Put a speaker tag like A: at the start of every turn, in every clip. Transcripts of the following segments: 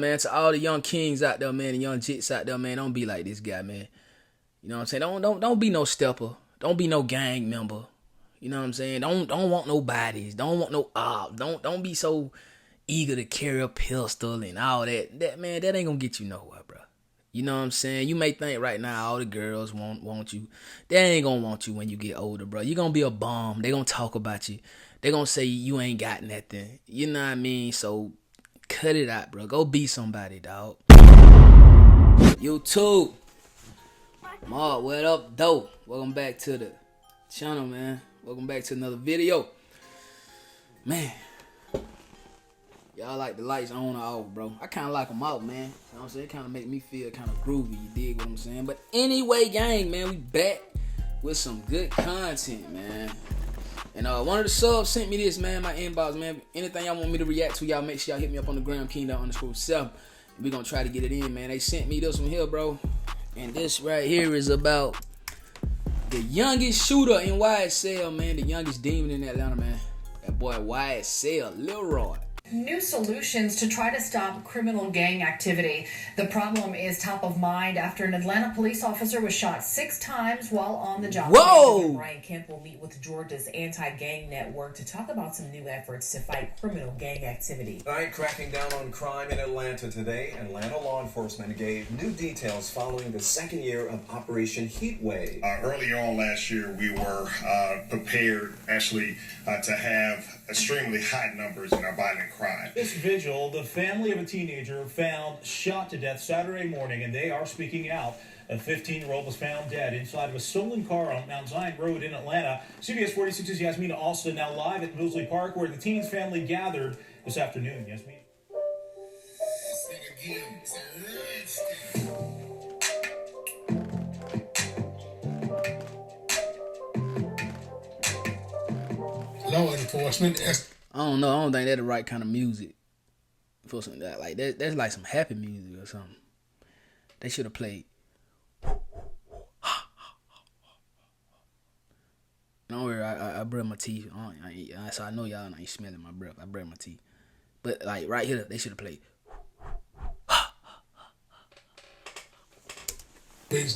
A: Man, to all the young kings out there, man, the young jits out there, man, don't be like this guy, man. You know what I'm saying? Don't be no stepper. Don't be no gang member. You know what I'm saying? Don't want no bodies. Don't want no op. Don't be so eager to carry a pistol and all that. That ain't gonna get you nowhere, bro. You know what I'm saying? You may think right now all the girls want you. They ain't gonna want you when you get older, bro. You gonna be a bum. They gonna talk about you. They gonna say you ain't got nothing. You know what I mean? So cut it out, bro. Go be somebody, dog. You too. Mark, what up, though? Welcome back to the channel, man. Welcome back to another video. Man, y'all like the lights on or off, bro? I kind of like them out, man. You know what I'm saying? It kind of make me feel kind of groovy, you dig what I'm saying? But anyway, gang, man, we back with some good content, man. And one of the subs sent me this, man, my inbox, man. Anything y'all want me to react to, y'all make sure y'all hit me up on the gram, King_7. We're going to try to get it in, man. They sent me this one here, bro. And this right here is about the youngest shooter in Ysl, man. The youngest demon in Atlanta, man. That boy Ysl Lil Rod.
B: New solutions to try to stop criminal gang activity. The problem is top of mind after an Atlanta police officer was shot 6 times while on the job.
A: Whoa!
B: Brian Kemp will meet with Georgia's anti-gang network to talk about some new efforts to fight criminal gang activity.
C: All right, cracking down on crime in Atlanta today. Atlanta law enforcement gave new details following the second year of Operation Heatwave.
D: Earlier on last year, we were prepared actually to have extremely high numbers in our violent crime.
E: This vigil, the family of a teenager found shot to death Saturday morning, and they are speaking out. A 15-year-old was found dead inside of a stolen car on Mount Zion Road in Atlanta. CBS 46's Yasmina Alston now live at Mosley Park, where the teen's family gathered this afternoon. Yasmina.
F: Law enforcement.
A: I don't know. I don't think that's the right kind of music for something like that. That's like some happy music or something. They should have played. Don't worry, I brush my teeth. So I know y'all ain't smelling my breath. I brush my teeth. But like right here, they should have played.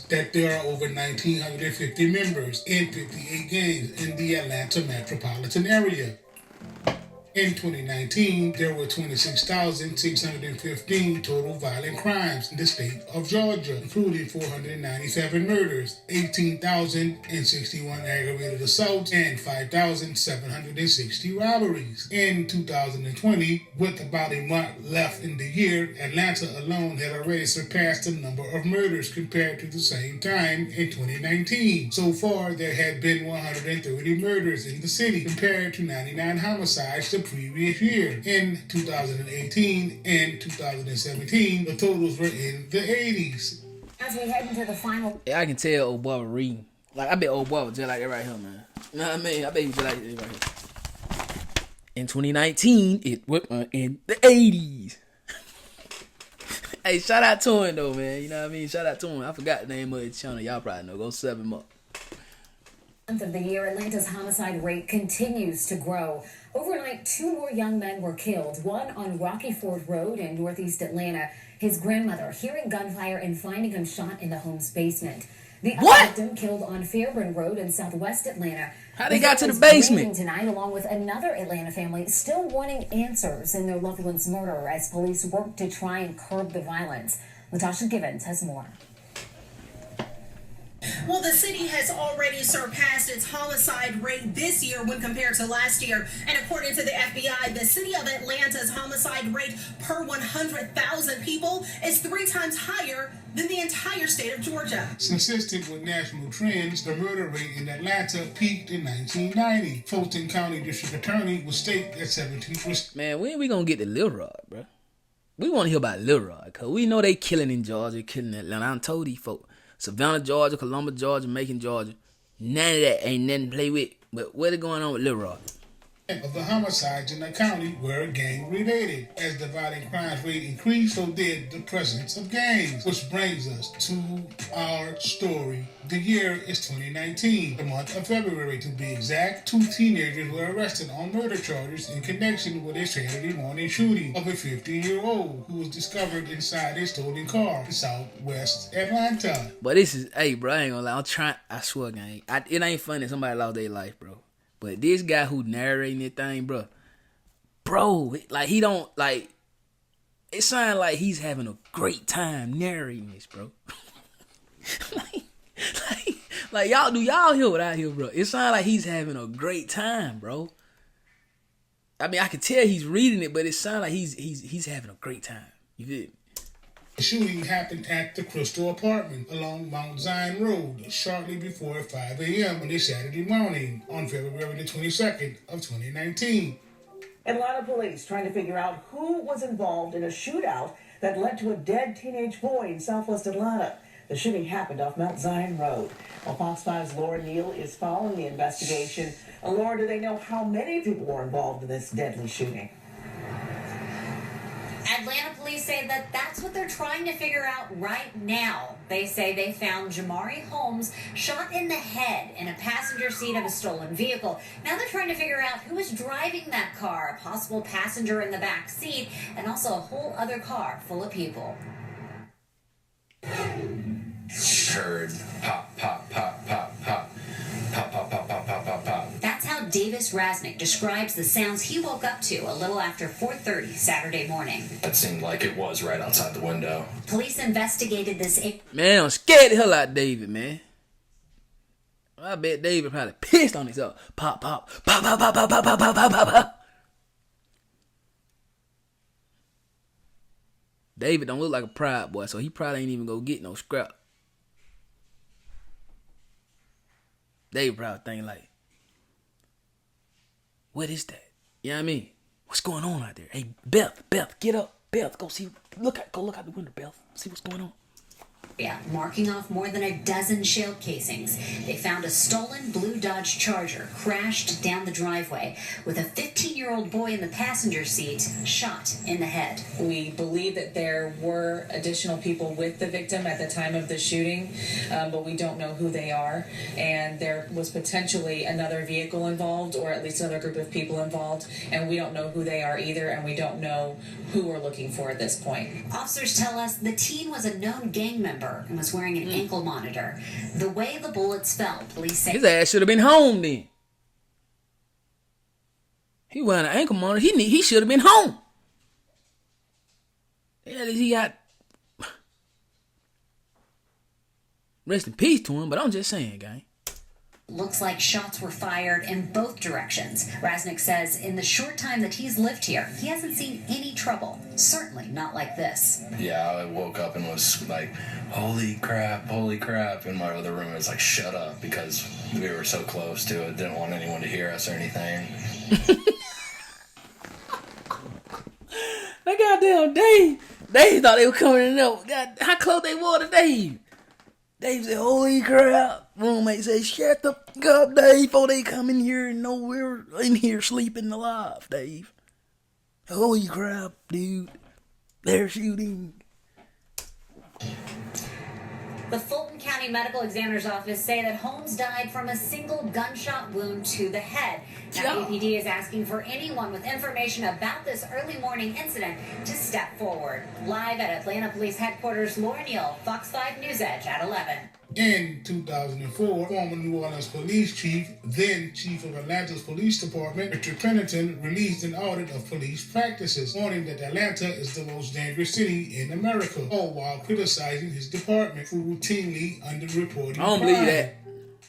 F: That there are over 1,950 members in 58 gangs in the Atlanta metropolitan area. In 2019, there were 26,615 total violent crimes in the state of Georgia, including 497 murders, 18,061 aggravated assaults, and 5,760 robberies. In 2020, with about a month left in the year, Atlanta alone had already surpassed the number of murders compared to the same time in 2019. So far, there had been 130 murders in the city compared to 99 homicides the previous year. In 2018 and 2017, the totals were in the 80s.
B: As we head into the final...
A: Yeah, I can tell old boy was reading. Like, I bet old boy was just like that right here, man. You know what I mean? I bet he was just like that right here. In 2019, it was in the 80s. Hey, shout out to him, though, man. You know what I mean? Shout out to him. I forgot the name of his channel. Y'all probably know. Go sub him up.
B: Month of the year, Atlanta's homicide rate continues to grow. Overnight, 2 more young men were killed, one on Rocky Ford Road in northeast Atlanta. His grandmother hearing gunfire and finding him shot in the home's basement. The other victim killed on Fairburn Road in southwest Atlanta.
A: How they got to the basement?
B: Tonight, along with another Atlanta family, still wanting answers in their loved one's murder as police work to try and curb the violence. Latasha Givens has more.
G: Well, the city has already surpassed its homicide rate this year when compared to last year. And according to the FBI, the city of Atlanta's homicide rate per 100,000 people is 3 times higher than the entire state of Georgia.
F: Consistent with national trends, the murder rate in Atlanta peaked in 1990. Fulton County District Attorney was staked at 17%.
A: Man, when we gonna get to Lil Rod, bro? We want to hear about Lil Rod, because we know they killing in Georgia, killing in Atlanta. I done told these folks. Savannah, Georgia, Columbus, Georgia, Macon, Georgia. None of that ain't nothing to play with. But what is going on with Lil Rod?
F: of the homicides in the county were gang-related. As the violent crimes rate increased, so did the presence of gangs. Which brings us to our story. The year is 2019, the month of February to be exact. 2 teenagers were arrested on murder charges in connection with a Saturday morning shooting of a 15-year-old who was discovered inside a stolen car in Southwest Atlanta.
A: But this is, hey, bro, I ain't gonna lie. I swear, gang. It ain't funny. Somebody lost their life, bro. But this guy who narrating this thing, bro, like, he don't, like, it sounds like he's having a great time narrating this, bro. like, y'all hear what I hear, bro? It sounds like he's having a great time, bro. I mean, I can tell he's reading it, but it sounds like he's having a great time. You feel me?
F: The shooting happened at the Crystal Apartment along Mount Zion Road shortly before 5 a.m. on a Saturday morning on February the 22nd of 2019.
H: Atlanta police trying to figure out who was involved in a shootout that led to a dead teenage boy in Southwest Atlanta. The shooting happened off Mount Zion Road. Well, Fox 5's Ller Neal is following the investigation. Ller, do they know how many people were involved in this deadly shooting?
B: Atlanta police say that that's what they're trying to figure out right now. They say they found Jamari Holmes shot in the head in a passenger seat of a stolen vehicle. Now they're trying to figure out who was driving that car, a possible passenger in the back seat, and also a whole other car full of people.
I: Heard pop, pop, pop, pop, pop. Pop, pop, pop, pop, pop, pop, pop.
B: That's how Davis Rasnick describes the sounds he woke up to a little after 4:30 Saturday morning.
I: That seemed like it was right outside the window.
B: Police investigated this.
A: Man, I'm scared the hell out of David, man. I bet David probably pissed on himself. Pop, pop, pop, pop, pop, pop, pop, pop, pop, pop, pop. David don't look like a pride boy, so he probably ain't even gonna get no scrap. David probably think like, what is that? You know what I mean? What's going on out there? Hey, Beth, get up. Beth, go look out the window, Beth. See what's going on.
B: Yeah, marking off more than a dozen shell casings. They found a stolen blue Dodge Charger crashed down the driveway with a 15-year-old boy in the passenger seat shot in the head.
J: We believe that there were additional people with the victim at the time of the shooting, but we don't know who they are. And there was potentially another vehicle involved, or at least another group of people involved, and we don't know who they are either, and we don't know who we're looking for at this point.
B: Officers tell us the teen was a known gang member and was wearing an ankle monitor. The way the bullets fell, police say
A: his ass should have been home then. He wearing an ankle monitor. He should have been home. Yeah, he got. Rest in peace to him, but I'm just saying, gang.
B: looks like shots were fired in both directions. Rasnick says in the short time that he's lived here, he hasn't seen any trouble. Certainly not like this.
I: Yeah, I woke up and was like, holy crap. In my other room, it was like, shut up, because we were so close to it. Didn't want anyone to hear us or anything.
A: That goddamn Dave thought they were coming in there. God, how close they were to Dave? Dave said, holy crap. Roommate said, shut the fuck up, Dave, before they come in here and know we're in here sleeping alive, Dave. Holy crap, dude. They're shooting.
B: The Fulton County Medical Examiner's Office say that Holmes died from a single gunshot wound to the head. Now, APD is asking for anyone with information about this early morning incident to step forward. Live at Atlanta Police Headquarters, Ller Neal, Fox 5 News Edge at 11.
F: In 2004, former New Orleans police chief, then chief of Atlanta's police department, Richard Pennington, released an audit of police practices, warning that Atlanta is the most dangerous city in America, all while criticizing his department for routinely underreporting crime.
A: I don't believe that.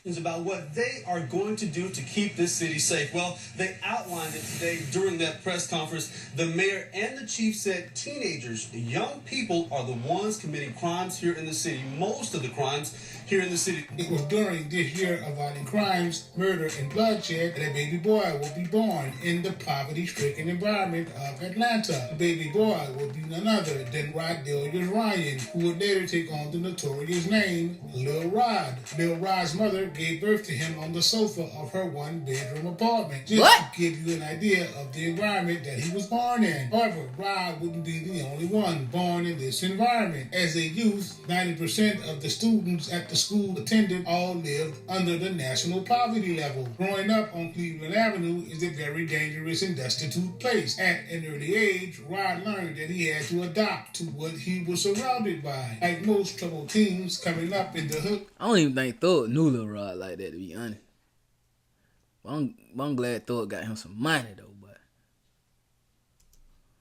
K: Is about what they are going to do to keep this city safe. Well, they outlined it today during that press conference. The mayor and the chief said teenagers, young people, are the ones committing crimes here in the city. Most of the crimes here in the city.
F: It was during this year of violent crimes, murder, and bloodshed that a baby boy will be born in the poverty-stricken environment of Atlanta. The baby boy will be none other than Rod Ryan, who would later take on the notorious name Lil Rod. Lil Rod's mother gave birth to him on the sofa of her one-bedroom apartment. Just
A: What?
F: to give you an idea of the environment that he was born in. However, Rod wouldn't be the only one born in this environment. As a youth, 90% of the students at the school attended all lived under the national poverty level. Growing up on Cleveland Avenue is a very dangerous and destitute place. At an early age, Rod learned that he had to adapt to what he was surrounded by. Like most troubled teens coming up in the hood.
A: I don't even think Thug knew Lil Rod like that, to be honest. But I'm glad Thug got him some money, though. But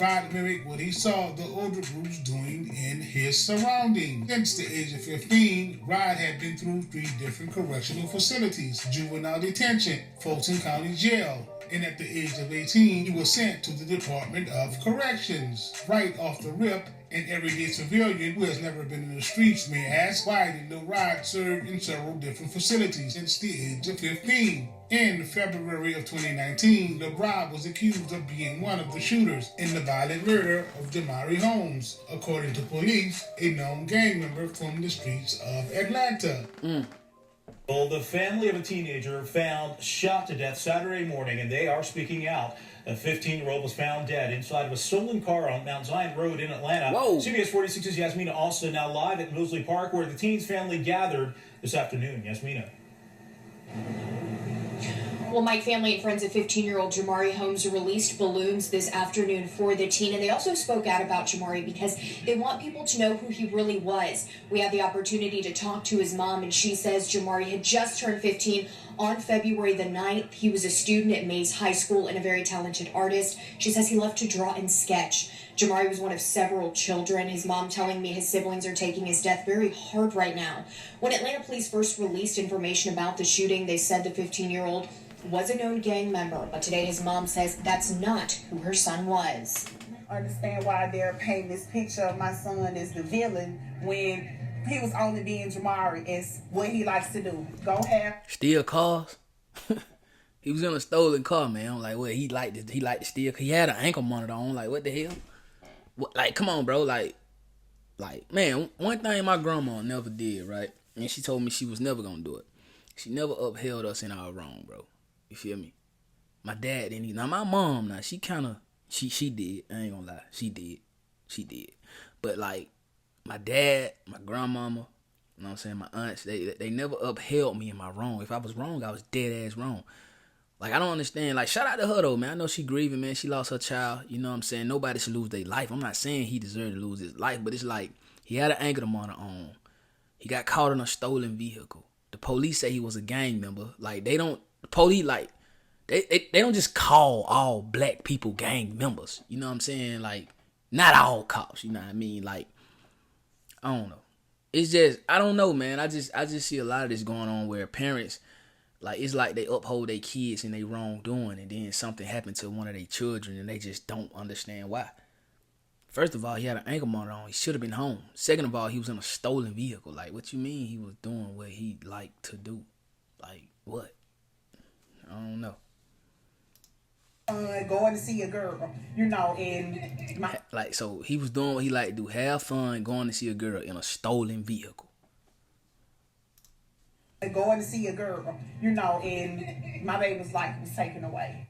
F: Rod mimicked what he saw the older groups doing in his surroundings. Since the age of 15, Rod had been through 3 different correctional facilities: juvenile detention, Fulton County Jail, and at the age of 18, he was sent to the Department of Corrections. Right off the rip, an everyday civilian who has never been in the streets may ask, why did Lil Rod serve in several different facilities since the age of 15? In February of 2019, Lil Rod was accused of being one of the shooters in the violent murder of Jamari Holmes, according to police, a known gang member from the streets of Atlanta.
E: Well, the family of a teenager found shot to death Saturday morning, and they are speaking out. A 15-year-old was found dead inside of a stolen car on Mount Zion Road in Atlanta.
A: Whoa.
E: CBS 46's Yasmina Austin now live at Mosley Park, where the teen's family gathered this afternoon. Yasmina.
L: Well, Mike, family and friends of 15-year-old Jamari Holmes released balloons this afternoon for the teen, and they also spoke out about Jamari because they want people to know who he really was. We had the opportunity to talk to his mom, and she says Jamari had just turned 15 on February the 9th. He was a student at Mays High School and a very talented artist. She says he loved to draw and sketch. Jamari was one of several children. His mom telling me his siblings are taking his death very hard right now. When Atlanta police first released information about the shooting, they said the 15-year-old was a known gang member, but today his mom says that's not who her son was.
M: Understand why they're painting this picture of my son as the villain when he was only being Jamari. It's what he likes to do. Go have
A: steal cars. He was in a stolen car, man. I'm like, what? He liked to steal. He had an ankle monitor on. Like, what the hell? What, like, come on, bro. Like, man. One thing my grandma never did, right? And she told me she was never gonna do it. She never upheld us in our wrong, bro. You feel me? My dad didn't either. Now my mom, she did. I ain't gonna lie. She did. But like my dad, my grandmama, you know what I'm saying, my aunts, they never upheld me in my wrong. If I was wrong, I was dead ass wrong. Like I don't understand. Like shout out to her though, man. I know she grieving, man. She lost her child. You know what I'm saying? Nobody should lose their life. I'm not saying he deserved to lose his life, but it's like he had an ankle monitor on. He got caught in a stolen vehicle. The police say he was a gang member. Like they don't. Police like they don't just call all black people gang members. You know what I'm saying? Like not all cops. You know what I mean? Like I don't know. It's just I don't know, man. I just see a lot of this going on where parents like it's like they uphold their kids in their wrongdoing, and then something happened to one of their children, and they just don't understand why. First of all, he had an ankle monitor on. He should have been home. Second of all, he was in a stolen vehicle. Like what you mean he was doing what he liked to do? Like what? I don't know.
M: Going to see a girl, you know, and
A: like so he was doing what he liked to do, have fun, going to see a girl in a stolen vehicle.
M: Going to see a girl, you know, and my baby's life was taken away.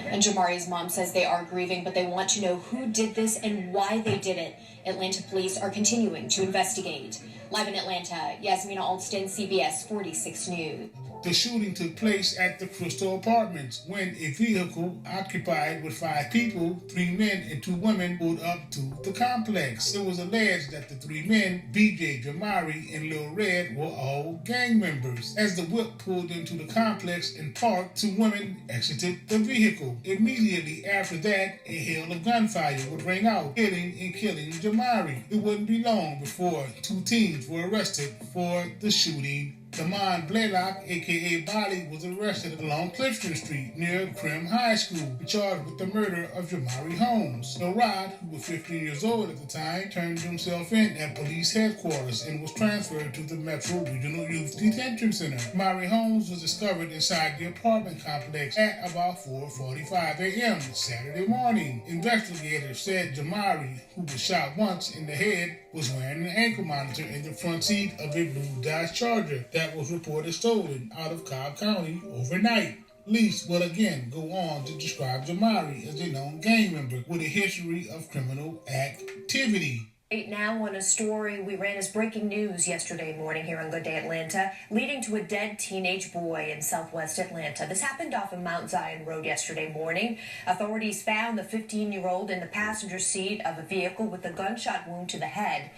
L: And Jamari's mom says they are grieving, but they want to know who did this and why they did it. Atlanta police are continuing to investigate. Live in Atlanta, Yasmina Alston, CBS 46 News.
F: The shooting took place at the Crystal Apartments when a vehicle occupied with 5 people, 3 men and 2 women, pulled up to the complex. It was alleged that the 3 men, BJ, Jamari, and Lil Rod, were all gang members. As the whip pulled into the complex and parked, 2 women exited the vehicle. Immediately after that, a hail of gunfire would ring out, hitting and killing Jamari. It wouldn't be long before 2 teens were arrested for the shooting Damon Blaylock, aka Bolly, was arrested along Clifton Street near Crim High School, charged with the murder of Jamari Holmes. Lil Rod, who was 15 years old at the time, turned himself in at police headquarters and was transferred to the Metro Regional Youth Detention Center. Jamari Holmes was discovered inside the apartment complex at about 4:45 a.m. Saturday morning. Investigators said Jamari, who was shot once in the head, was wearing an ankle monitor in the front seat of a blue Dodge Charger that was reported stolen out of Cobb County overnight. Police will again go on to describe Jamari as a known gang member with a history of criminal activity.
N: Right now on a story we ran as breaking news yesterday morning here on Good Day Atlanta, leading to a dead teenage boy in southwest Atlanta. This happened off of Mount Zion Road yesterday morning. Authorities found the 15-year-old in the passenger seat of a vehicle with a gunshot wound to the head.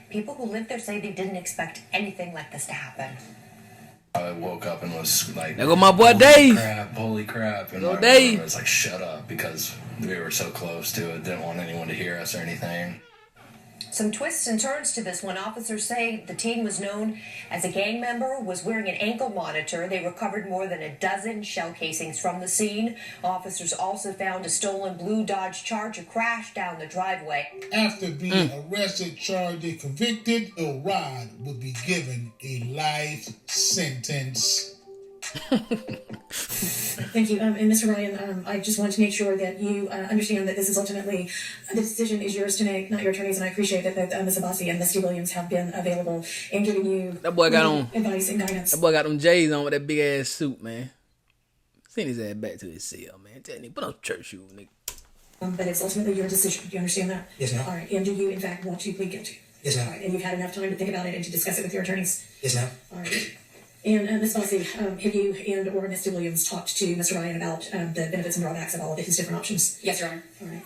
N: People who lived there say they didn't expect anything like this to happen.
I: I woke up and was like,
A: there go my boy Dave.
I: Holy crap. And my
A: Dave.
I: room was like, shut up, because we were so close to it. Didn't want anyone to hear us or anything.
N: Some twists and turns to this one. Officers say the teen was known as a gang member, was wearing an ankle monitor. They recovered more than a dozen shell casings from the scene. Officers also found a stolen blue Dodge Charger crashed down the driveway.
F: After being arrested, charged, and convicted, Lil Rod would be given a life sentence.
O: Thank you. And Mr. Ryan, I just want to make sure that you understand that this is ultimately, the decision is yours to make, not your attorneys, and I appreciate that Ms. Abbasi and Mr. Williams have been available and giving you
A: that boy got on
O: advice and guidance.
A: That boy got them J's on with that big ass suit, man. Send his ass back to his cell, man. Tell him, put on church shoes, nigga.
O: But it's ultimately your decision. Do you understand that?
P: Yes, ma'am.
O: All right. And do you, in fact, want to plead guilty?
P: Yes, ma'am.
O: All right. And you've had enough time to think about it and to discuss it with your attorneys?
P: Yes, ma'am.
O: All right. And Ms. Bossy, have you and or Mr. Williams talked to Mr. Ryan about the benefits and drawbacks of all of his different options?
N: Yes, Your Honor.
O: All right.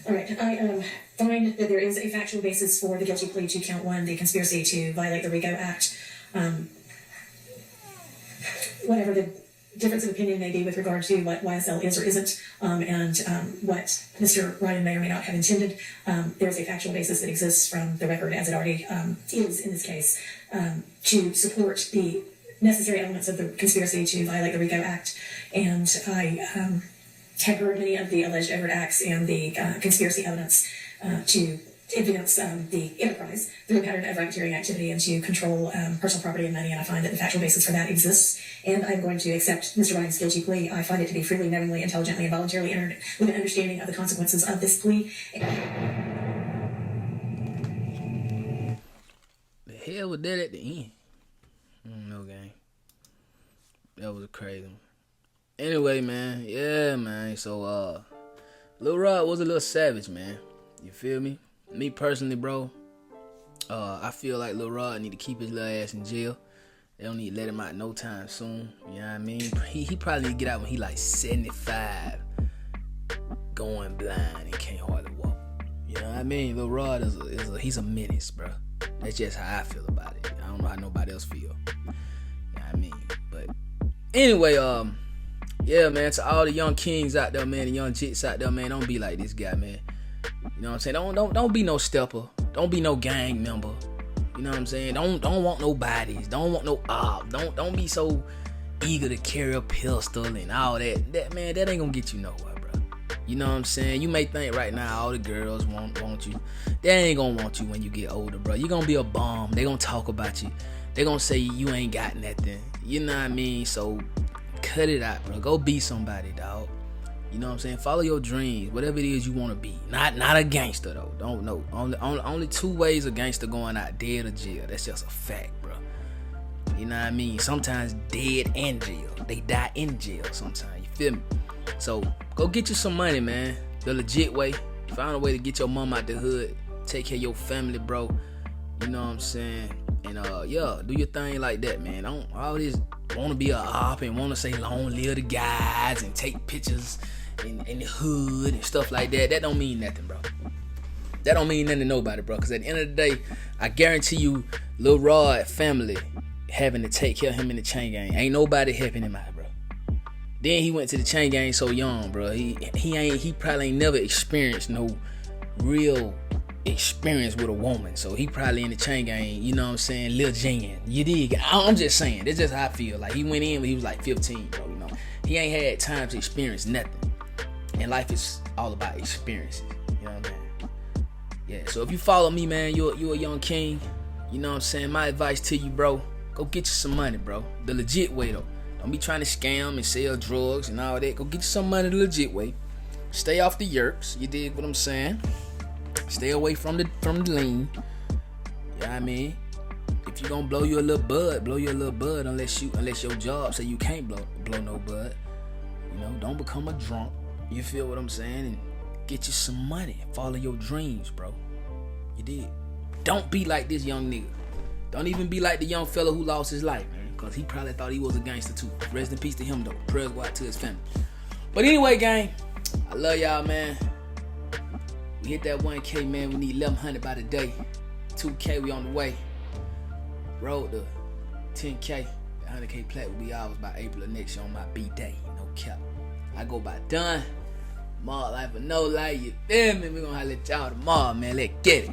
O: All right. I find that there is a factual basis for the guilty plea to count one, the conspiracy to violate the RICO Act. Whatever the difference of opinion may be with regard to what YSL is or isn't, and what Mr. Ryan may or may not have intended, there's a factual basis that exists from the record, as it already is in this case, to support the necessary elements of the conspiracy to violate the RICO Act. And I have heard many of the alleged overt acts and the conspiracy evidence to advance the enterprise through a pattern of racketeering activity and to control personal property and money, and I find that the factual basis for that exists, and I'm going to accept Mr. Ryan's guilty plea. I find it to be freely, knowingly, intelligently, and voluntarily entered with an understanding of the consequences of this plea.
A: The hell was that at the end? No game. That was crazy. Anyway, man, yeah, man. So, Lil Rod was a little savage, man. You feel me? Me personally, bro, I feel like Lil Rod need to keep his little ass in jail. They don't need to let him out no time soon. You know what I mean? He probably need to get out when he like 75, going blind and can't hardly walk. You know what I mean? Lil Rod he's a menace, bro. That's just how I feel about it. I don't know how nobody else feel. You know what I mean? But anyway, yeah, man, to all the young kings out there, man, the young jits out there, man, don't be like this guy, man. You know what I'm saying? Don't be no stepper. Don't be no gang member. You know what I'm saying? Don't want no bodies. Don't want no op. Don't be so eager to carry a pistol and all that. That man, that ain't gonna get you nowhere, bro. You know what I'm saying? You may think right now all the girls want you. They ain't gonna want you when you get older, bro. You gonna be a bum. They gonna talk about you. They gonna say you ain't got nothing. You know what I mean? So cut it out, bro. Go be somebody, dog. You know what I'm saying? Follow your dreams, whatever it is you want to be. Not a gangster though. Don't know. Only two ways a gangster going out: dead or jail. That's just a fact, bro. You know what I mean? Sometimes dead and jail. They die in jail sometimes. You feel me? So go get you some money, man. The legit way. Find a way to get your mom out the hood. Take care of your family, bro. You know what I'm saying? And yeah, do your thing like that, man. Don't all this want to be a op and want to say long live the guys and take pictures in the hood and stuff like that. That don't mean nothing, bro. That don't mean nothing to nobody, bro. Because at the end of the day, I guarantee you, Lil Rod family having to take care of him in the chain gang. Ain't nobody helping him out, bro. Then he went to the chain gang so young, bro. He probably ain't never experienced no real experience with a woman. So he probably in the chain gang, you know what I'm saying? Lil Jan. You dig? I'm just saying. That's just how I feel. Like, he went in when he was like 15, bro, you know. He ain't had time to experience nothing. And life is all about experiences. You know what I'm saying? Yeah, so if you follow me, man, you're a young king. You know what I'm saying? My advice to you, bro, go get you some money, bro. The legit way, though. Don't be trying to scam and sell drugs and all that. Go get you some money the legit way. Stay off the yerks. You dig what I'm saying? Stay away from the lean. You know what I mean? If you gonna blow you a little bud, blow you a little bud unless your job say you can't blow no bud. You know, don't become a drunk. You feel what I'm saying? And get you some money. Follow your dreams, bro. You did. Don't be like this young nigga. Don't even be like the young fella who lost his life, man. Because he probably thought he was a gangster too. Rest in peace to him, though. Prayers go out to his family. But anyway, gang, I love y'all, man. We hit that 1K, man. We need 1,100 by the day. 2K, we on the way. Road to 10K. 100K plat will be ours by April of next year on my B-Day. No cap. I go by done. More life or no life, you feel me? We gonna holler at y'all tomorrow, man. Let's get it.